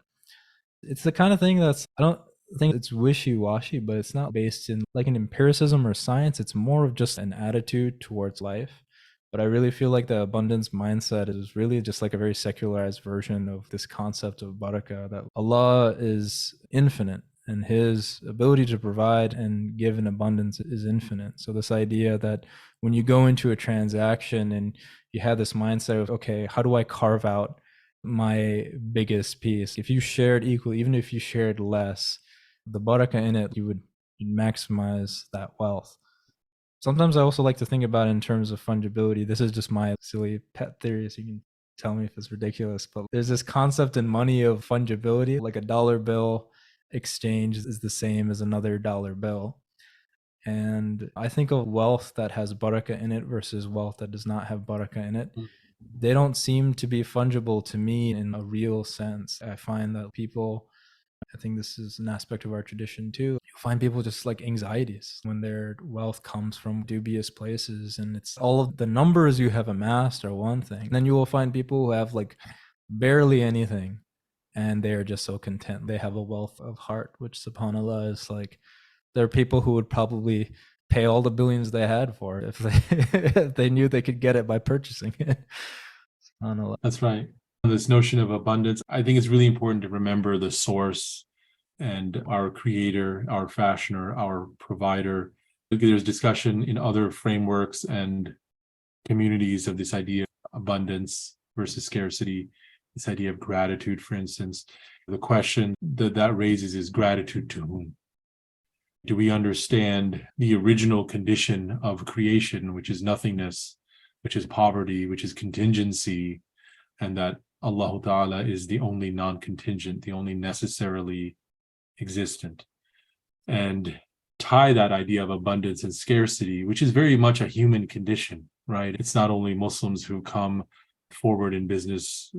It's the kind of thing I don't think it's wishy-washy, but it's not based in like an empiricism or science. It's more of just an attitude towards life. But I really feel like the abundance mindset is really just like a very secularized version of this concept of barakah, that Allah is infinite and his ability to provide and give in abundance is infinite. So this idea that when you go into a transaction and you have this mindset of, okay, how do I carve out my biggest piece? If you shared equally, even if you shared less, the barakah in it, you'd maximize that wealth. Sometimes I also like to think about it in terms of fungibility. This is just my silly pet theory, so you can tell me if it's ridiculous, but there's this concept in money of fungibility, like a dollar bill exchange is the same as another dollar bill. And I think of wealth that has barakah in it versus wealth that does not have barakah in it. They don't seem to be fungible to me in a real sense. I find that people, I think this is an aspect of our tradition too, you find people just like anxieties when their wealth comes from dubious places, and it's all of the numbers you have amassed are one thing. And then you will find people who have like barely anything and they're just so content. They have a wealth of heart, which subhanAllah is like, there are people who would probably pay all the billions they had for it if they knew they could get it by purchasing it. SubhanAllah. That's right. This notion of abundance, I think it's really important to remember the source and our creator, our fashioner, our provider. There's discussion in other frameworks and communities of this idea of abundance versus scarcity, this idea of gratitude, for instance. The question that raises is gratitude to whom? Do we understand the original condition of creation, which is nothingness, which is poverty, which is contingency, and that Allah Ta'ala is the only non-contingent, the only necessarily existent, and tie that idea of abundance and scarcity, which is very much a human condition, right? It's not only Muslims who come forward in business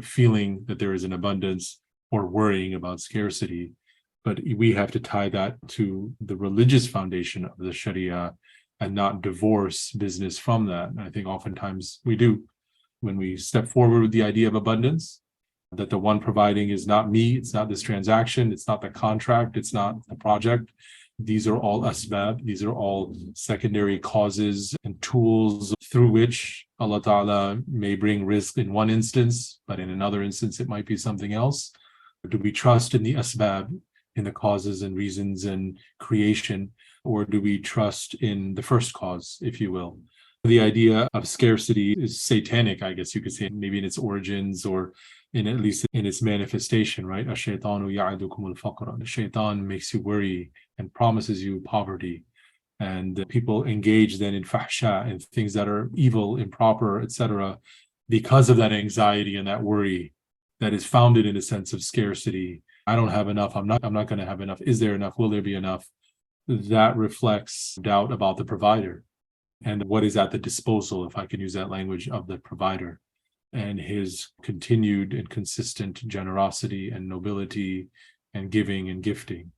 feeling that there is an abundance or worrying about scarcity, but we have to tie that to the religious foundation of the Shari'ah and not divorce business from that. And I think oftentimes we do when we step forward with the idea of abundance, that the one providing is not me, it's not this transaction, it's not the contract, it's not the project. These are all asbab, these are all secondary causes and tools through which Allah Ta'ala may bring rizq in one instance, but in another instance it might be something else. Do we trust in the asbab, in the causes and reasons and creation, or do we trust in the first cause, if you will? The idea of scarcity is satanic, I guess you could say, maybe in its origins or in at least in its manifestation, right? Ash-shaytanu ya'idukum al-faqra. The shaitan makes you worry and promises you poverty. And people engage then in fahsha and things that are evil, improper, etc. because of that anxiety and that worry that is founded in a sense of scarcity. I don't have enough. I'm not going to have enough. Is there enough? Will there be enough? That reflects doubt about the provider and what is at the disposal, if I can use that language, of the provider, and his continued and consistent generosity and nobility and giving and gifting.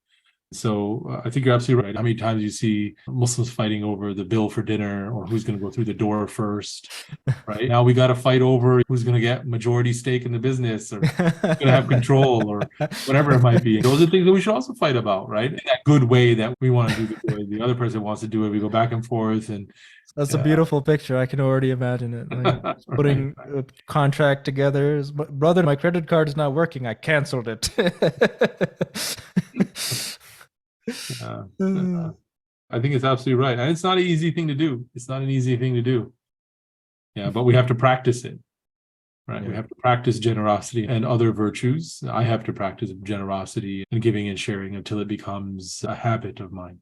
So I think you're absolutely right. How many times you see Muslims fighting over the bill for dinner or who's going to go through the door first, right? Now we got to fight over who's going to get majority stake in the business or who's going to have control or whatever it might be. Those are things that we should also fight about, right? In that good way that we want to do the good. The other person wants to do it. We go back and forth. And that's a beautiful picture. I can already imagine it. Like putting a contract together. Brother, my credit card is not working. I canceled it. I think it's absolutely right. And it's not an easy thing to do. It's not an easy thing to do. Yeah, but we have to practice it, right? Yeah. We have to practice generosity and other virtues. I have to practice generosity and giving and sharing until it becomes a habit of mine.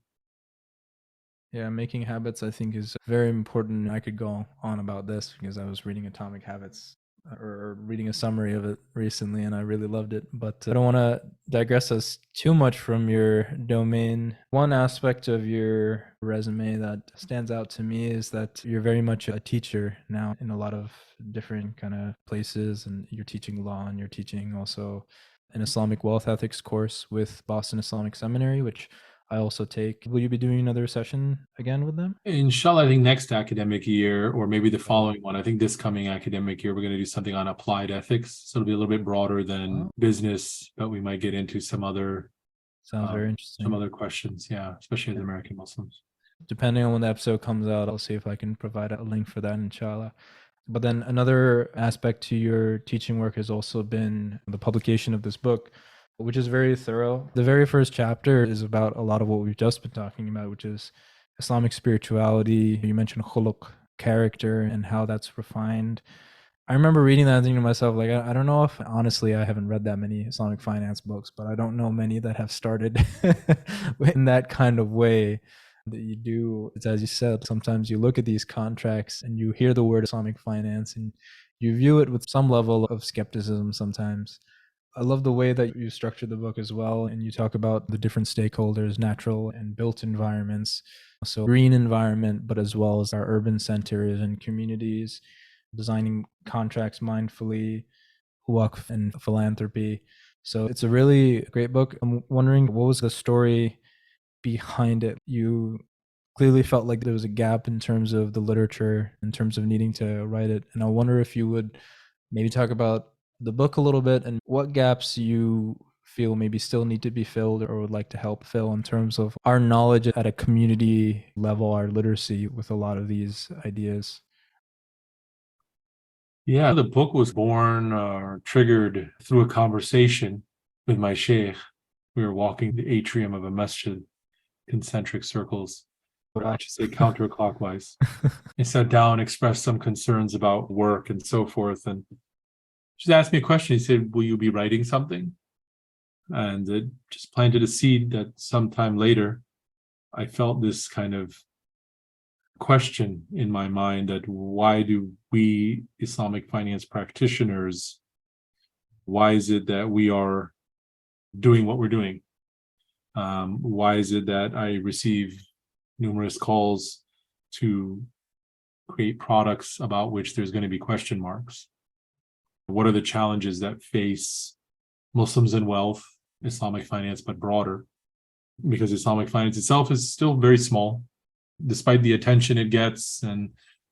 Yeah, making habits, I think, is very important. I could go on about this because I was reading Atomic Habits or reading a summary of it recently, and I really loved it. But I don't want to digress us too much from your domain. One aspect of your resume that stands out to me is that you're very much a teacher now in a lot of different kind of places, and you're teaching law and you're teaching also an Islamic wealth ethics course with Boston Islamic Seminary, which I also take. Will you be doing another session again with them? Inshallah, I think next academic year, or maybe the following one. I think this coming academic year, we're going to do something on applied ethics. So it'll be a little bit broader than business, but we might get into some other very interesting. Some other questions. Yeah, especially as American Muslims. Depending on when the episode comes out, I'll see if I can provide a link for that, inshallah. But then another aspect to your teaching work has also been the publication of this book, which is very thorough. The very first chapter is about a lot of what we've just been talking about, which is Islamic spirituality. You mentioned khuluq, character, and how that's refined. I remember reading that and thinking to myself, like, I don't know if, honestly, I haven't read that many Islamic finance books, but I don't know many that have started in that kind of way that you do. It's as you said, sometimes you look at these contracts and you hear the word Islamic finance and you view it with some level of skepticism sometimes. I love the way that you structured the book as well. And you talk about the different stakeholders, natural and built environments. So green environment, but as well as our urban centers and communities, designing contracts mindfully, waqf and philanthropy. So it's a really great book. I'm wondering, what was the story behind it? You clearly felt like there was a gap in terms of the literature, in terms of needing to write it. And I wonder if you would maybe talk about the book a little bit and what gaps you feel maybe still need to be filled or would like to help fill in terms of our knowledge at a community level, our literacy with a lot of these ideas. Yeah, the book was born or triggered through a conversation with my sheikh. We were walking the atrium of a masjid, concentric circles, or I should say counterclockwise. I sat down, expressed some concerns about work and so forth, and just asked me a question. He said, "Will you be writing something?" And it just planted a seed that sometime later, I felt this kind of question in my mind that why do we Islamic finance practitioners, why is it that we are doing what we're doing? Why is it that I receive numerous calls to create products about which there's going to be question marks? What are the challenges that face Muslims in wealth, Islamic finance, but broader? Because Islamic finance itself is still very small. Despite the attention it gets and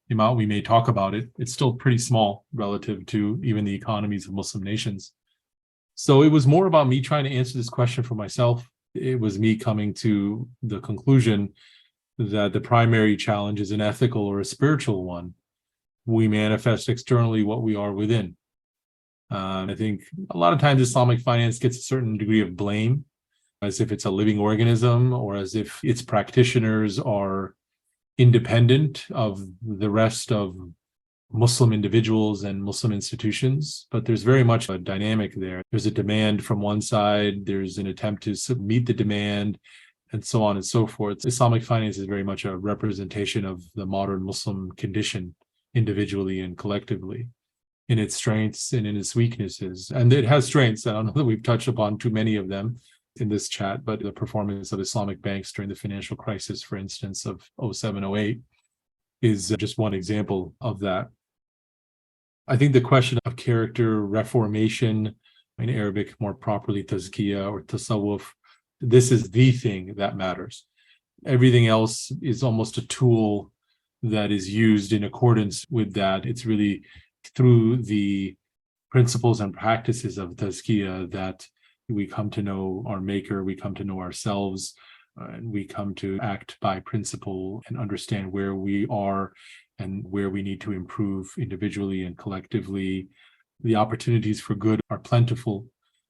the amount we may talk about it, it's still pretty small relative to even the economies of Muslim nations. So it was more about me trying to answer this question for myself. It was me coming to the conclusion that the primary challenge is an ethical or a spiritual one. We manifest externally what we are within. I think a lot of times Islamic finance gets a certain degree of blame, as if it's a living organism or as if its practitioners are independent of the rest of Muslim individuals and Muslim institutions. But there's very much a dynamic there. There's a demand from one side, there's an attempt to meet the demand, and so on and so forth. Islamic finance is very much a representation of the modern Muslim condition, individually and collectively. in its strengths and in its weaknesses. And it has strengths. I don't know that we've touched upon too many of them in this chat, but the performance of Islamic banks during the financial crisis, for instance, of 07, 08, is just one example of that. I think the question of character reformation, in Arabic more properly tazkiyah or tasawwuf, this is the thing that matters. Everything else is almost a tool that is used in accordance with that. It's really through the principles and practices of tazkiyah that we come to know our maker, we come to know ourselves, and we come to act by principle and understand where we are and where we need to improve individually and collectively. The opportunities for good are plentiful,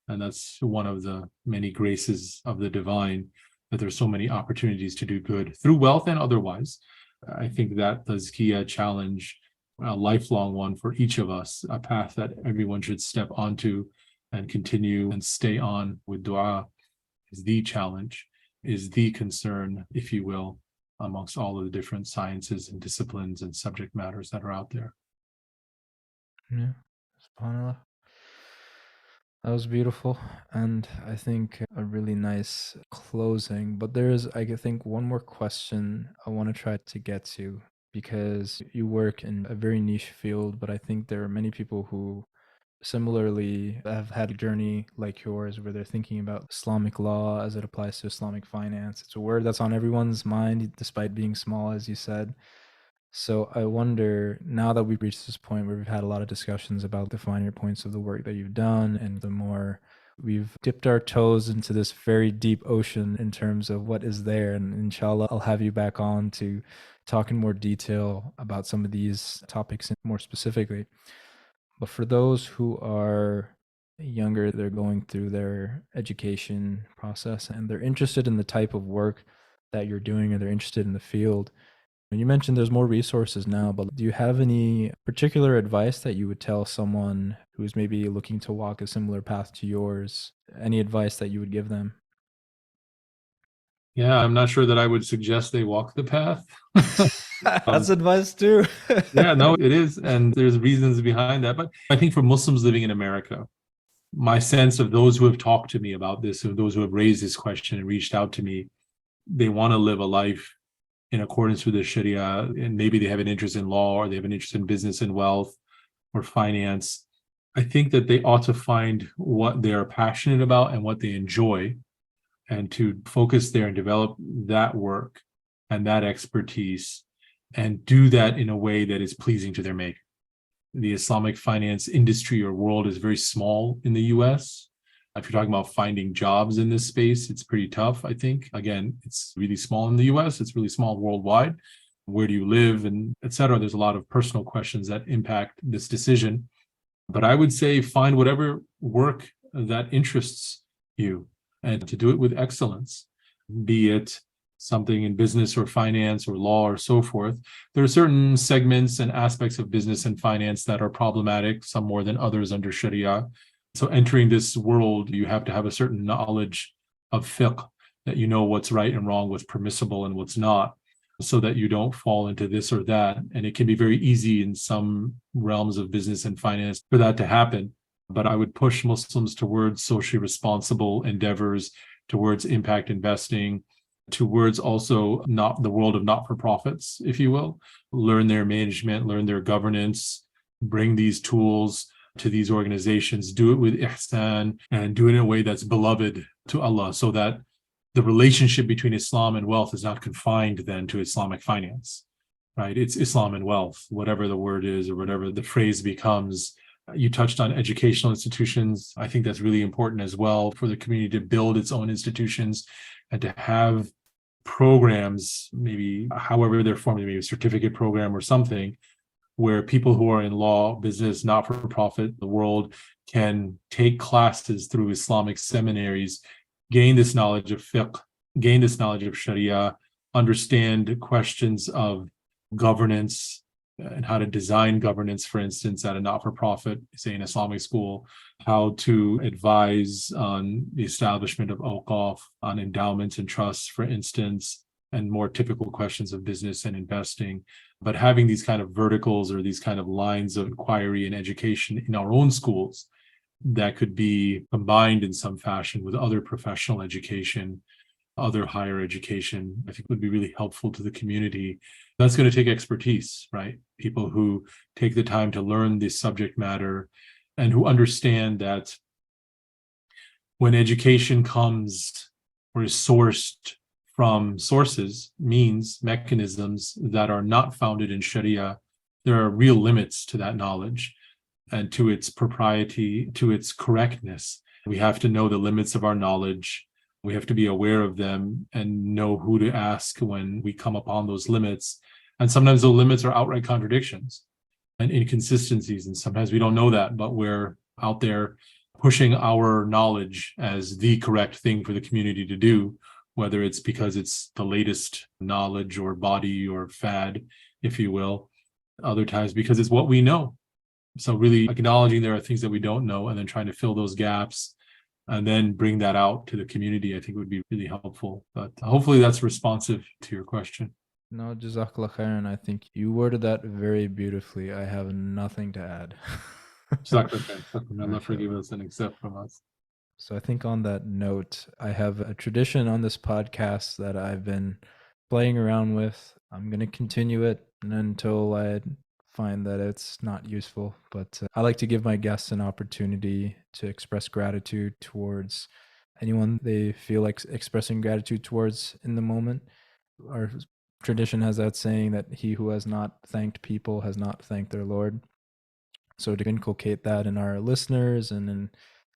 and that's one of the many graces of the divine, that there's so many opportunities to do good through wealth and otherwise. I think that tazkiyah challenge, a lifelong one for each of us, a path that everyone should step onto and continue and stay on with dua, is the challenge, is the concern, if you will, amongst all of the different sciences and disciplines and subject matters that are out there. Yeah, subhanAllah. That was beautiful, and I think a really nice closing. But there is, I think, one more question I want to try to get to, because you work in a very niche field, but I think there are many people who similarly have had a journey like yours where they're thinking about Islamic law as it applies to Islamic finance. It's a word that's on everyone's mind, despite being small, as you said. So I wonder, now that we've reached this point where we've had a lot of discussions about the finer points of the work that you've done, and the more we've dipped our toes into this very deep ocean in terms of what is there, and inshallah, I'll have you back on to talk in more detail about some of these topics more specifically. But for those who are younger, they're going through their education process and they're interested in the type of work that you're doing, or they're interested in the field. And you mentioned there's more resources now, but do you have any particular advice that you would tell someone who's maybe looking to walk a similar path to yours? Any advice that you would give them? Yeah, I'm not sure that I would suggest they walk the path. That's advice too. Yeah, no, it is. And there's reasons behind that. But I think for Muslims living in America, my sense of those who have talked to me about this, or those who have raised this question and reached out to me, they want to live a life in accordance with the Shari'ah, and maybe they have an interest in law, or they have an interest in business and wealth or finance. I think that they ought to find what they're passionate about and what they enjoy, and to focus there and develop that work and that expertise, and do that in a way that is pleasing to their maker. The Islamic finance industry or world is very small in the US. If you're talking about finding jobs in this space, it's pretty tough, I think. Again, it's really small in the US, it's really small worldwide. Where do you live, and et cetera? There's a lot of personal questions that impact this decision. But I would say find whatever work that interests you, and to do it with excellence, be it something in business or finance or law or so forth. There are certain segments and aspects of business and finance that are problematic, some more than others under Sharia. So entering this world, you have to have a certain knowledge of fiqh, that you know what's right and wrong, what's permissible and what's not, so that you don't fall into this or that. And it can be very easy in some realms of business and finance for that to happen. But I would push Muslims towards socially responsible endeavors, towards impact investing, towards also not the world of not-for-profits, if you will. Learn their management, learn their governance, bring these tools to these organizations, do it with ihsan, and do it in a way that's beloved to Allah, so that the relationship between Islam and wealth is not confined then to Islamic finance, right? It's Islam and wealth, whatever the word is or whatever the phrase becomes. You touched on educational institutions. I think that's really important as well, for the community to build its own institutions and to have programs, maybe however they're formed, maybe a certificate program or something, where people who are in law, business, not-for-profit, the world, can take classes through Islamic seminaries, gain this knowledge of fiqh, gain this knowledge of Sharia, understand questions of governance and how to design governance, for instance, at a not-for-profit, say an Islamic school, how to advise on the establishment of awqaf, on endowments and trusts, for instance, and more typical questions of business and investing. But having these kind of verticals or these kind of lines of inquiry and education in our own schools that could be combined in some fashion with other professional education, other higher education, I think would be really helpful to the community. That's going to take expertise, right? People who take the time to learn this subject matter and who understand that when education comes or is sourced from sources, means, mechanisms that are not founded in Shari'ah, there are real limits to that knowledge and to its propriety, to its correctness. We have to know the limits of our knowledge. We have to be aware of them and know who to ask when we come upon those limits. And sometimes those limits are outright contradictions and inconsistencies. And sometimes we don't know that, but we're out there pushing our knowledge as the correct thing for the community to do, whether it's because it's the latest knowledge or body or fad, if you will. Other times because it's what we know. So really acknowledging there are things that we don't know and then trying to fill those gaps and then bring that out to the community, I think would be really helpful. But hopefully that's responsive to your question. No, Jazakallah khairan. I think you worded that very beautifully. I have nothing to add. Allah forgive us and accept from us. So I think on that note, I have a tradition on this podcast that I've been playing around with. I'm going to continue it until I find that it's not useful. But I like to give my guests an opportunity to express gratitude towards anyone they feel like expressing gratitude towards in the moment. Our tradition has that saying that he who has not thanked people has not thanked their Lord. So to inculcate that in our listeners and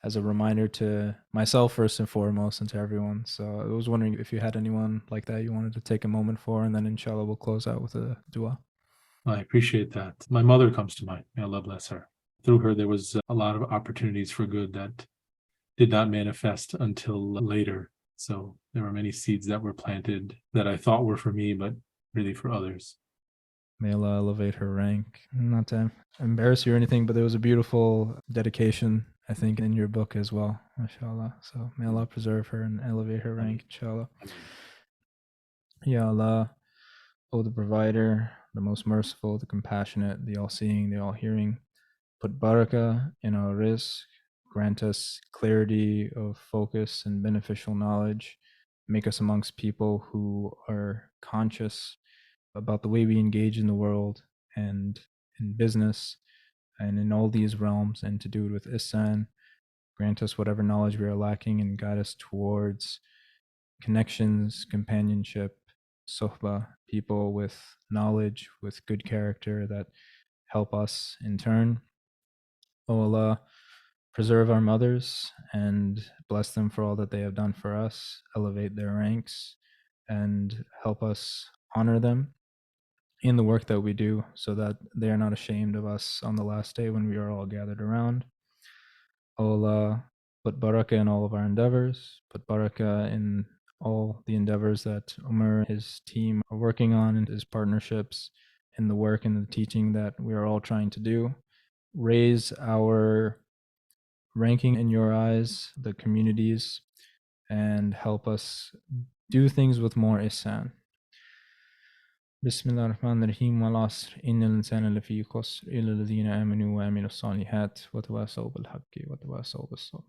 as a reminder to myself first and foremost and to everyone. So I was wondering if you had anyone like that you wanted to take a moment for, and then inshallah we'll close out with a dua. I appreciate that. My mother comes to mind. May Allah bless her. Through her, there was a lot of opportunities for good that did not manifest until later. So there were many seeds that were planted that I thought were for me, but really for others. May Allah elevate her rank. Not to embarrass you or anything, but there was a beautiful dedication, I think, in your book as well, mashallah. So may Allah preserve her and elevate her rank, inshallah. Ya Allah, O the provider, the most merciful, the compassionate, the all-seeing, the all-hearing, put barakah in our rizq, grant us clarity of focus and beneficial knowledge, make us amongst people who are conscious about the way we engage in the world and in business and in all these realms, and to do it with ihsan. Grant us whatever knowledge we are lacking and guide us towards connections, companionship, sohbah, people with knowledge, with good character that help us in turn. O Allah, preserve our mothers and bless them for all that they have done for us, elevate their ranks, and help us honor them in the work that we do so that they are not ashamed of us on the last day when we are all gathered around. O Allah, put barakah in all of our endeavors, put barakah in all the endeavors that Umar and his team are working on, and his partnerships in the work and the teaching that we are all trying to do. Raise our ranking in your eyes, the communities, and help us do things with more ihsan. بسم الله الرحمن الرحيم والعصر إن الإنسان لفي خسر إلا الذين آمنوا وعملوا الصالحات وتواصوا بالحق وتواصوا بالصبر.